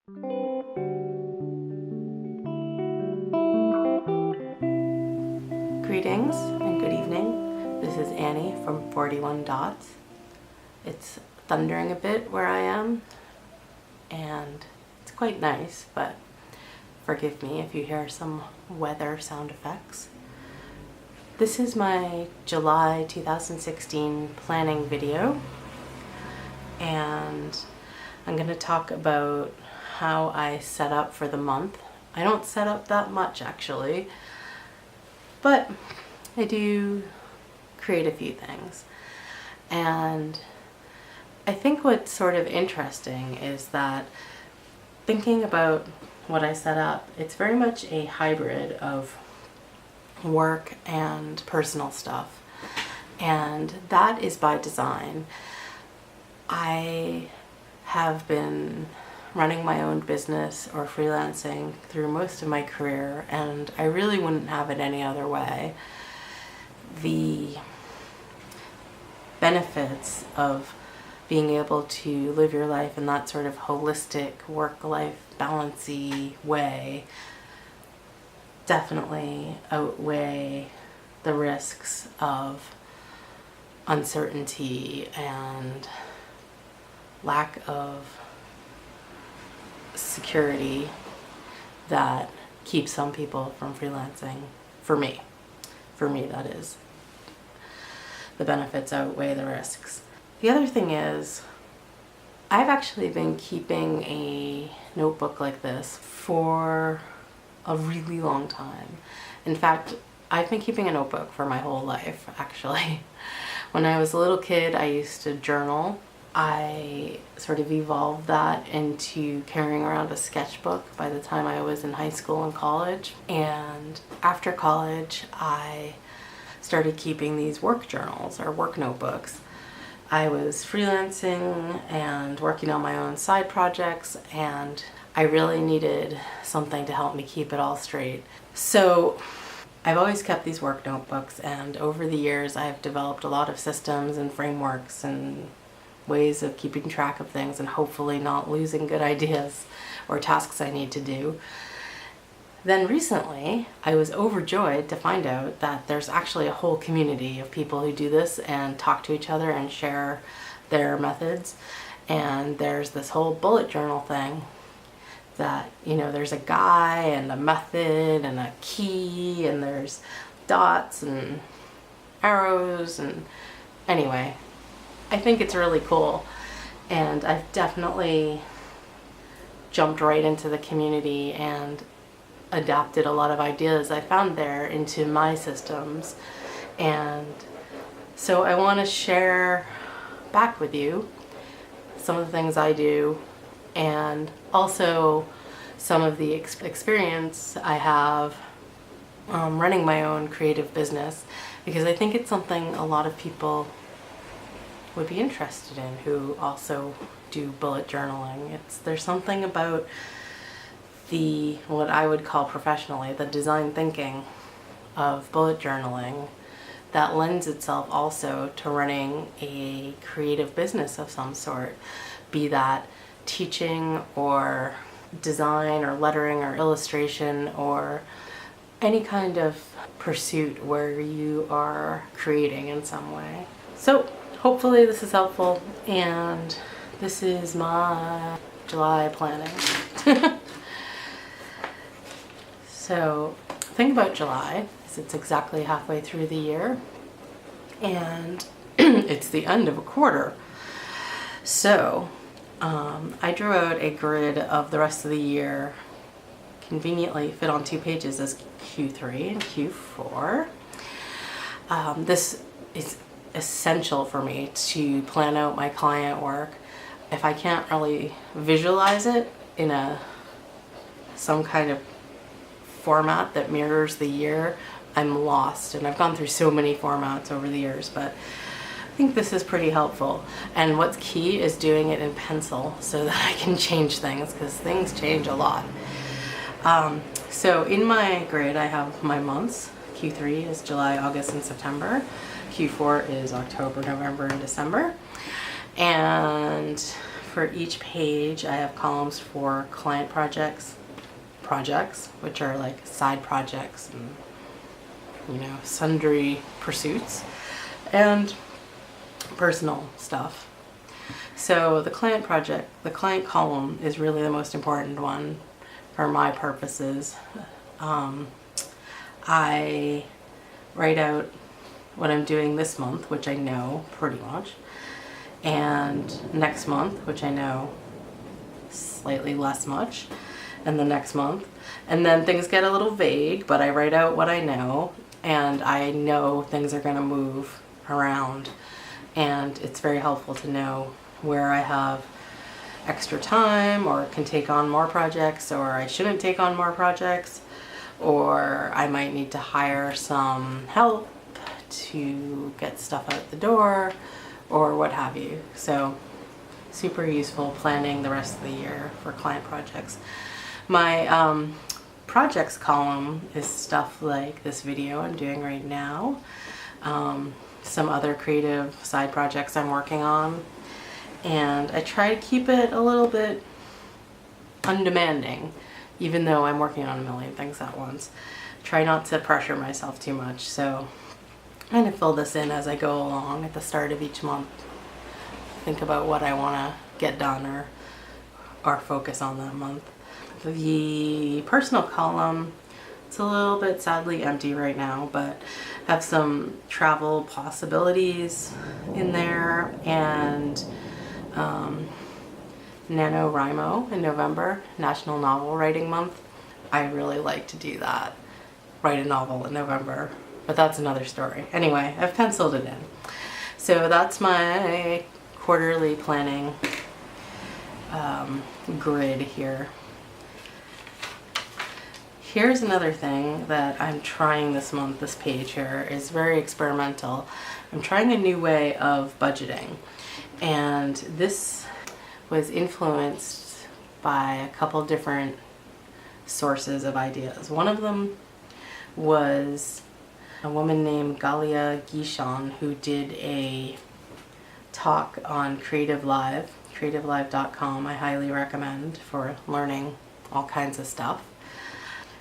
Greetings and good evening. This is Annie from 41 Dots. It's thundering a bit where I am and it's quite nice, but forgive me if you hear some weather sound effects. This is my July 2016 planning video, and I'm going to talk about how I set up for the month. I don't set up that much actually, but I do create a few things. And I think what's sort of interesting is that thinking about what I set up, it's very much a hybrid of work and personal stuff, and that is by design. I have been running my own business or freelancing through most of my career, and I really wouldn't have it any other way. The benefits of being able to live your life in that sort of holistic work-life balancey way definitely outweigh the risks of uncertainty and lack of security that keeps some people from freelancing. For me that is. The benefits outweigh the risks. The other thing is, I've actually been keeping a notebook like this for a really long time. In fact, I've been keeping a notebook for my whole life, actually. When I was a little kid, I used to journal. I sort of evolved that into carrying around a sketchbook by the time I was in high school and college. And after college, I started keeping these work journals or work notebooks. I was freelancing and working on my own side projects, and I really needed something to help me keep it all straight. So I've always kept these work notebooks, and over the years I've developed a lot of systems and frameworks and ways of keeping track of things and hopefully not losing good ideas or tasks I need to do. Then recently I was overjoyed to find out that there's actually a whole community of people who do this and talk to each other and share their methods. And there's this whole bullet journal thing that, you know, there's a guy and a method and a key, and there's dots and arrows, and anyway, I think it's really cool, and I've definitely jumped right into the community and adapted a lot of ideas I found there into my systems. And so I want to share back with you some of the things I do, and also some of the experience I have running my own creative business, because I think it's something a lot of people would be interested in who also do bullet journaling. There's something about the, what I would call professionally, the design thinking of bullet journaling that lends itself also to running a creative business of some sort, be that teaching or design or lettering or illustration or any kind of pursuit where you are creating in some way. So hopefully this is helpful, and this is my July planning. So the thing about July is it's exactly halfway through the year, and it's the end of a quarter. So I drew out a grid of the rest of the year, conveniently fit on 2 pages as Q3 and Q4. This is essential for me to plan out my client work. If I can't really visualize it in some kind of format that mirrors the year, I'm lost. And I've gone through so many formats over the years, but I think this is pretty helpful. And what's key is doing it in pencil so that I can change things, because things change a lot. So in my grid I have my months. Q3 is July, August, and September. Q4 is October, November, and December. And for each page I have columns for client projects, which are like side projects and, you know, sundry pursuits, and personal stuff. So the client column is really the most important one for my purposes. I write out what I'm doing this month, which I know pretty much, and next month, which I know slightly less much, and the next month. And then things get a little vague, but I write out what I know, and I know things are going to move around, and it's very helpful to know where I have extra time or can take on more projects, or I shouldn't take on more projects, or I might need to hire some help to get stuff out the door, or what have you. So super useful planning the rest of the year for client projects. My projects column is stuff like this video I'm doing right now, some other creative side projects I'm working on, and I try to keep it a little bit undemanding, even though I'm working on a million things at once. Try not to pressure myself too much, so I'm going to fill this in as I go along at the start of each month. Think about what I want to get done or focus on that month. The personal column, it's a little bit sadly empty right now, but have some travel possibilities in there, and NaNoWriMo in November, National Novel Writing Month. I really like to do that, write a novel in November, but that's another story. Anyway, I've penciled it in. So that's my quarterly planning grid here. Here's another thing that I'm trying this month. This page here is very experimental. I'm trying a new way of budgeting, and this was influenced by a couple different sources of ideas. One of them was a woman named Galia Gichon, who did a talk on Creative Live, creativelive.com. I highly recommend for learning all kinds of stuff.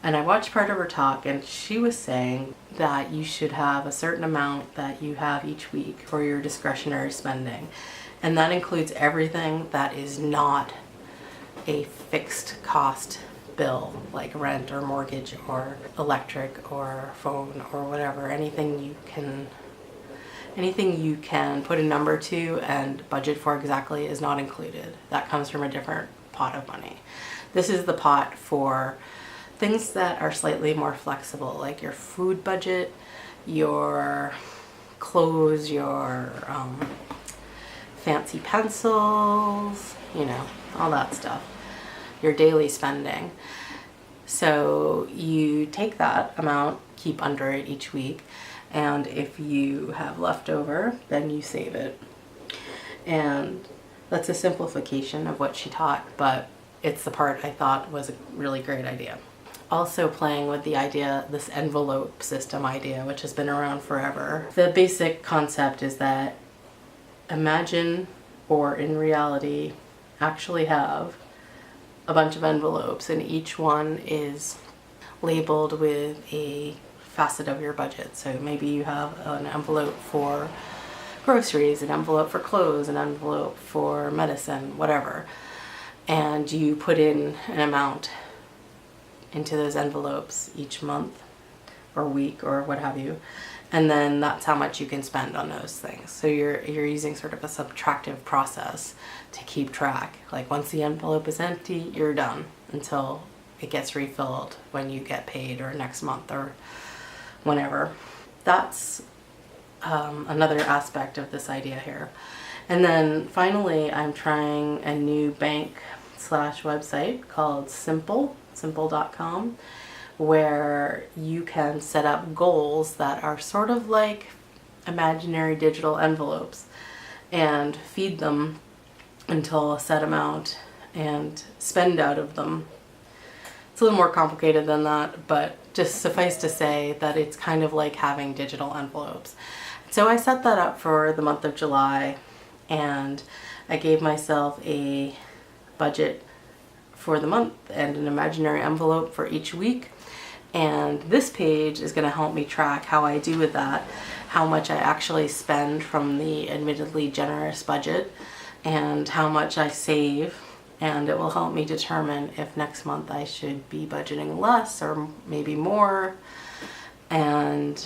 And I watched part of her talk, and she was saying that you should have a certain amount that you have each week for your discretionary spending. And that includes everything that is not a fixed cost bill, like rent or mortgage or electric or phone or whatever. Anything you can put a number to and budget for exactly is not included. That comes from a different pot of money. This is the pot for things that are slightly more flexible, like your food budget, your clothes, your fancy pencils, you know, all that stuff, your daily spending. So you take that amount, keep under it each week, and if you have leftover, then you save it. And that's a simplification of what she taught, but it's the part I thought was a really great idea. Also playing with the idea, this envelope system idea, which has been around forever. The basic concept is that imagine, or in reality, actually have a bunch of envelopes, and each one is labeled with a facet of your budget. So maybe you have an envelope for groceries, an envelope for clothes, an envelope for medicine, whatever. And you put in an amount into those envelopes each month or week or what have you, and then that's how much you can spend on those things. So you're using sort of a subtractive process to keep track. Like once the envelope is empty, you're done until it gets refilled when you get paid or next month or whenever. That's another aspect of this idea here. And then finally, I'm trying a new bank/website called simple.com, where you can set up goals that are sort of like imaginary digital envelopes and feed them until a set amount and spend out of them. It's a little more complicated than that, but just suffice to say that it's kind of like having digital envelopes. So I set that up for the month of July, and I gave myself a budget for the month and an imaginary envelope for each week. And this page is going to help me track how I do with that, how much I actually spend from the admittedly generous budget, and how much I save. And it will help me determine if next month I should be budgeting less or maybe more, and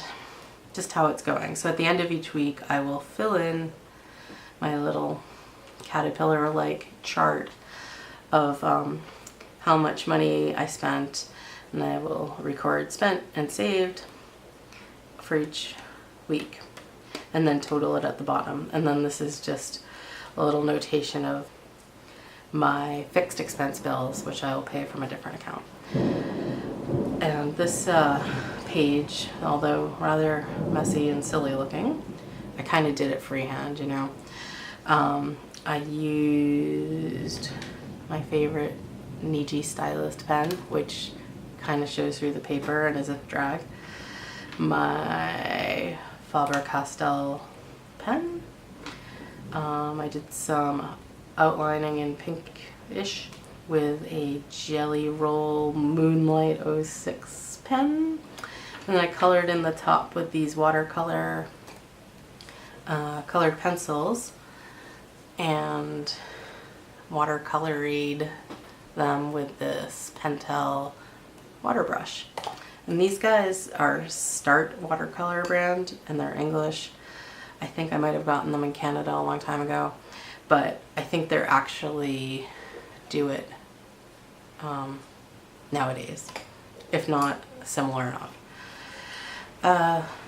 just how it's going. So at the end of each week, I will fill in my little caterpillar-like chart of how much money I spent, and I will record spent and saved for each week, and then total it at the bottom. And then this is just a little notation of my fixed expense bills, which I will pay from a different account. And this page, although rather messy and silly looking, I kind of did it freehand, you know. I used my favorite Niji Stylist pen, which kind of shows through the paper and is a drag. My Faber-Castell pen. I did some outlining in pinkish with a Jelly Roll Moonlight 06 pen. And I colored in the top with these watercolor colored pencils, and watercoloried them with this Pentel water brush. And these guys are Start watercolor brand, and they're English. I think I might have gotten them in Canada a long time ago, but I think they're actually Do It nowadays, if not similar enough.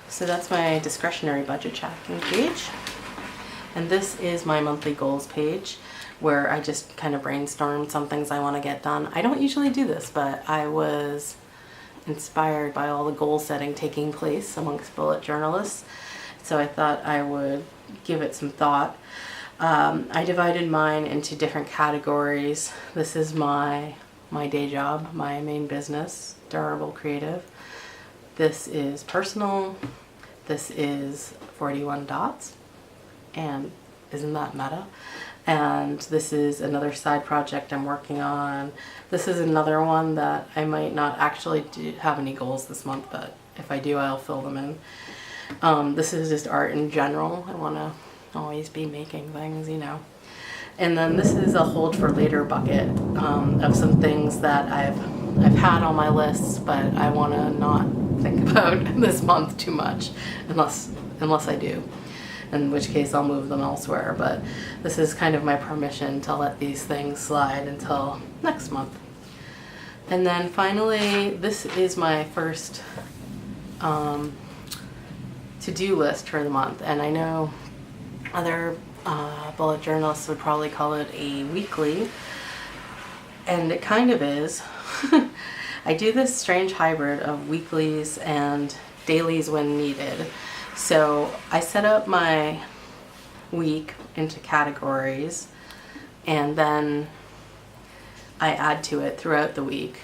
So that's my discretionary budget tracking page. And this is my monthly goals page, where I just kind of brainstormed some things I want to get done. I don't usually do this, but I was inspired by all the goal setting taking place amongst bullet journalists, so I thought I would give it some thought. I divided mine into different categories. This is my day job, my main business, Durable Creative. This is personal. This is 41 dots, and isn't that meta? And this is another side project I'm working on. This is another one that I might not actually have any goals this month, but if I do, I'll fill them in. This is just art in general. I want to always be making things, you know. And then this is a hold for later bucket of some things that I've had on my lists, but I want to not think about this month too much, unless I do, in which case I'll move them elsewhere. But this is kind of my permission to let these things slide until next month. And then finally, this is my first to-do list for the month, and I know other bullet journalists would probably call it a weekly, and it kind of is. I do this strange hybrid of weeklies and dailies when needed. So I set up my week into categories, and then I add to it throughout the week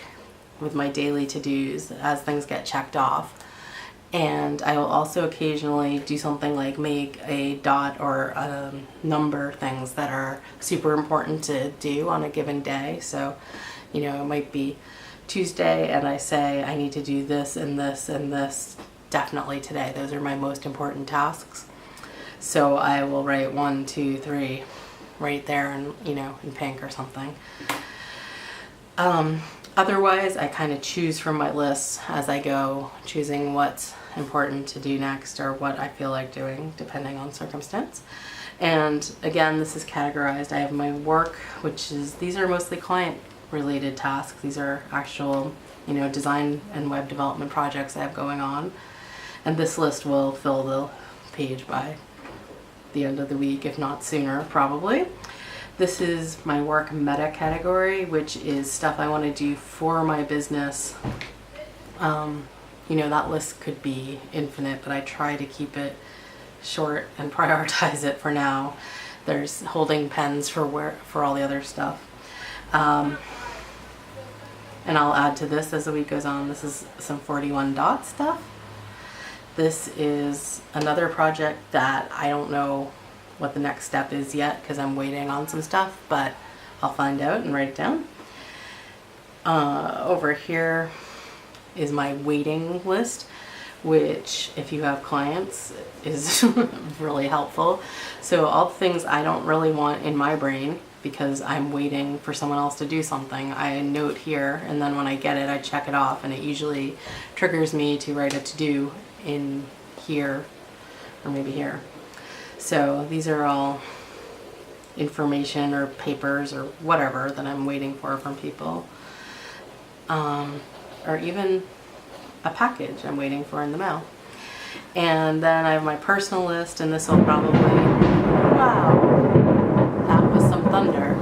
with my daily to-dos as things get checked off. And I will also occasionally do something like make a dot or number things that are super important to do on a given day. So, you know, it might be Tuesday and I say I need to do this and this and this definitely today. Those are my most important tasks. So I will write 1, 2, 3 right there, and you know, in pink or something. Otherwise, I kind of choose from my lists as I go, choosing what's important to do next or what I feel like doing, depending on circumstance. And again, this is categorized. I have my work, which is, these are mostly client-related tasks. These are actual, you know, design and web development projects I have going on. And this list will fill the page by the end of the week, if not sooner, probably. This is my work meta category, which is stuff I want to do for my business. You know, that list could be infinite, but I try to keep it short and prioritize it for now. There's holding pens for all the other stuff. And I'll add to this as the week goes on. This is some 41 dot stuff. This is another project that I don't know what the next step is yet because I'm waiting on some stuff, but I'll find out and write it down. Over here is my waiting list, which if you have clients is really helpful. So all the things I don't really want in my brain because I'm waiting for someone else to do something, I note here, and then when I get it, I check it off, and it usually triggers me to write a to-do in here, or maybe here. So these are all information or papers or whatever that I'm waiting for from people. Or even a package I'm waiting for in the mail. And then I have my personal list, and this will probably, wow, that was some thunder.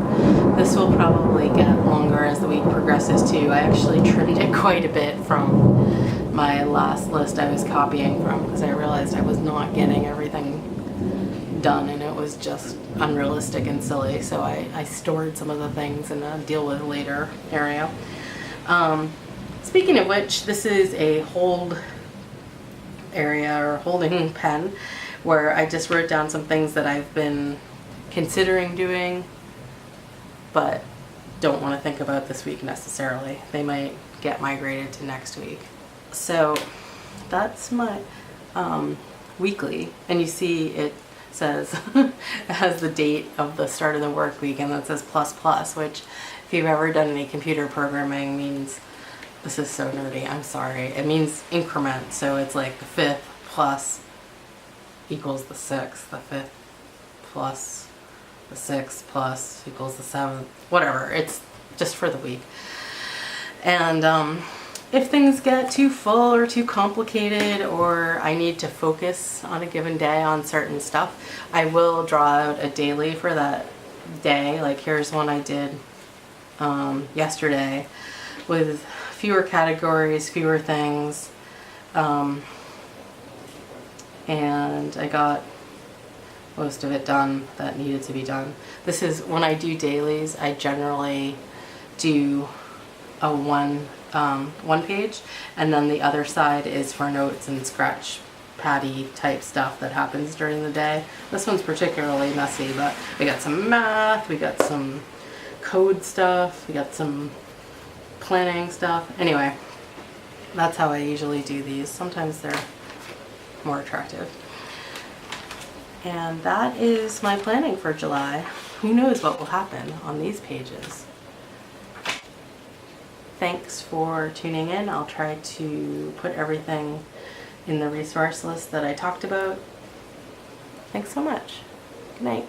This will probably get longer as the week progresses too. I actually trimmed it quite a bit from my last list I was copying from because I realized I was not getting everything done and it was just unrealistic and silly. So I stored some of the things in a deal with later area. Speaking of which, this is a hold area or holding pen where I just wrote down some things that I've been considering doing but don't want to think about this week necessarily. They might get migrated to next week. So that's my weekly, and you see it says it has the date of the start of the work week, and that says plus plus, which if you've ever done any computer programming means, this is so nerdy, I'm sorry, it means increment. So it's like the 5th plus equals the 6th, the 5th plus the 6th plus equals the 7th, whatever, it's just for the week. And if things get too full or too complicated, or I need to focus on a given day on certain stuff, I will draw out a daily for that day. Like here's one I did yesterday with fewer categories, fewer things, and I got most of it done that needed to be done. This is when I do dailies, I generally do a one page, and then the other side is for notes and scratch paddy type stuff that happens during the day. This one's particularly messy, but we got some math, we got some code stuff, we got some planning stuff. Anyway, that's how I usually do these. Sometimes they're more attractive. And that is my planning for July. Who knows what will happen on these pages. Thanks for tuning in. I'll try to put everything in the resource list that I talked about. Thanks so much. Good night.